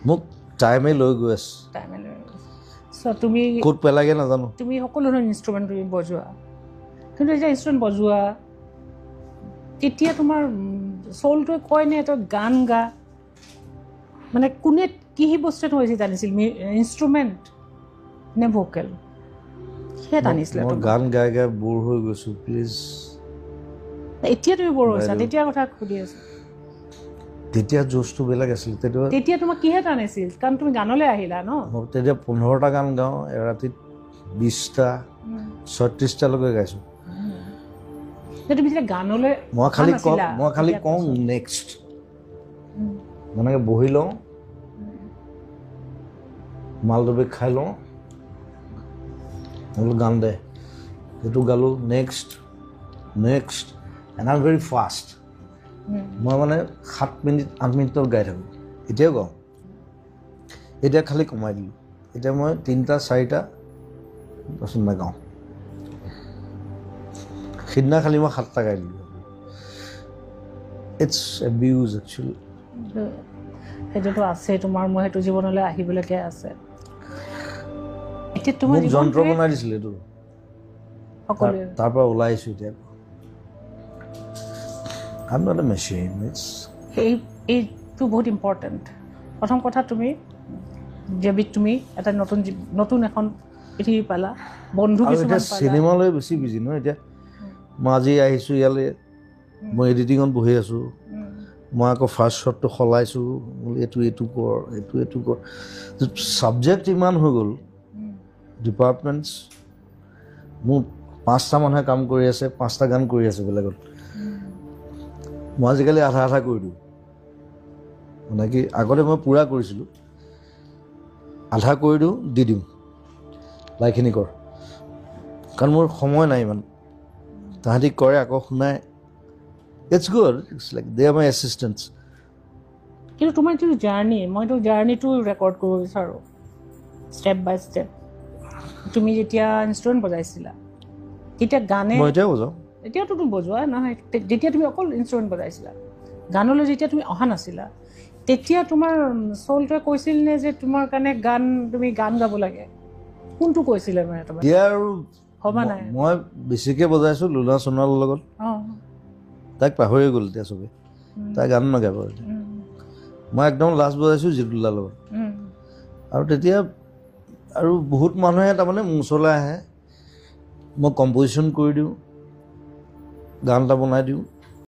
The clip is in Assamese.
মোক টাইমে লৈ গৈ আছে তুমি ক'ত পেলাগে নাজানো তুমি সকলো ধৰণৰ ইনষ্ট্ৰুমেণ্ট তুমি বজোৱা কিন্তু এতিয়া ইনষ্ট্ৰুমেণ্ট বজোৱা তেতিয়া তোমাৰ চলটোৱে কয় নে তই গান গা মানে কোনে কি বস্তুটো হৈছে জানিছিল ইনষ্ট্ৰুমেণ্ট নে ভোকেল সেয়া টানিছিলে মই গান গাই গাই বৰ হৈ গৈছোঁ প্লিজ এতিয়া তুমি বৰ হৈছা তেতিয়া কথা সুধি আছোঁ তেতিয়া জোচটো বেলেগ আছিল তেতিয়া তোমাক কিহে টানিছিল কাৰণ তুমি গানলৈ আহিলা ন তেতিয়া 15টা গান গাওঁ এৰাতিত 20টা 36টালৈকে গাইছোঁ তুমি যেতিয়া গানলৈ মই খালি কওঁ নেক্সট মানে বহি লওঁ মালডবে খাই লওঁ বোলো গান দে সেইটো গালোঁ next and I am very fast মই মানে 7 মিনিট 8 মিনিটত গাই থাকোঁ এতিয়াও গাওঁ এতিয়া খালি কমাই দিলোঁ এতিয়া মই 3টা 4টা তাৰপিছত নাগাওঁ সিদিনা খালি মই 7টা গাই দিলোঁ ইটছ এবিউজ একচুৱেলি সেইটোতো আছে তোমাৰ মই সেইটো জীৱনলৈ আহিবলৈকে আছে এতিয়া তোমাৰ যন্ত্ৰ বনাই দিছিলে এইটো তাৰ পৰা ওলাই আহিছোঁ এতিয়া I'm not a machine. এইটো বহুত ইম্পৰ্টেণ্ট প্ৰথম কথা তুমি যেবিত তুমি এটা নতুন এখন পৃথিৱী পালা বন্ধু কিছুমান পালা চিনেমালৈ বেছি বিজি ন এতিয়া মই আজি আহিছোঁ ইয়ালৈ মই এডিটিঙত বহি আছোঁ মই আকৌ ফাৰ্ষ্ট শ্বটটো সলাইছোঁ এইটো কৰ ছাবজেক্ট ইমান হৈ গ'ল ডিপাৰ্টমেণ্টছ মোৰ 5টা মানুহে কাম কৰি আছে 5টা গান কৰি আছে বেলেগত মই আজিকালি আধা কৰি দিওঁ মানে কি আগতে মই পূৰা কৰিছিলোঁ আধা কৰি দিওঁ দি দিওঁ লাইখিনি কৰ কাৰণ মোৰ সময় নাই ইমান তাহাঁতি কৰে আকৌ শুনাই it's good it's like they are my assistants কিন্তু তোমাৰ যিটো মইতো জাৰ্ণিটো ৰেকৰ্ড কৰিব বিচাৰোঁ ষ্টেপ বাই ষ্টেপ তুমি যেতিয়া ইনষ্ট্ৰুমেণ্ট বজাইছিলা তেতিয়া গানে মই এতিয়াও বজাওঁ এতিয়াতো তুমি বজোৱা নহয় যেতিয়া তুমি অকল ইনষ্ট্ৰুমেণ্ট বজাইছিলা গানলৈ যেতিয়া তুমি অহা নাছিলা তেতিয়া তোমাৰ চলটোৱে কৈছিল নে যে তোমাৰ কাৰণে তুমি গান গাব লাগে কোনটো কৈছিলে মানে তোমাৰ এতিয়া আৰু ভবা নাই মই বেছিকৈ বজাইছোঁ লুনা সোণোৱালৰ লগত তাইক পাহৰি গ'ল এতিয়া চবেই তাই গান নাগাব মই একদম লাষ্ট বজাইছোঁ জিতুলাৰ লগত আৰু তেতিয়া আৰু বহুত মানুহে তাৰমানে মোৰ ওচৰলৈ আহে মই কম্প'জিশ্যন কৰি দিওঁ গান এটা বনাই দিওঁ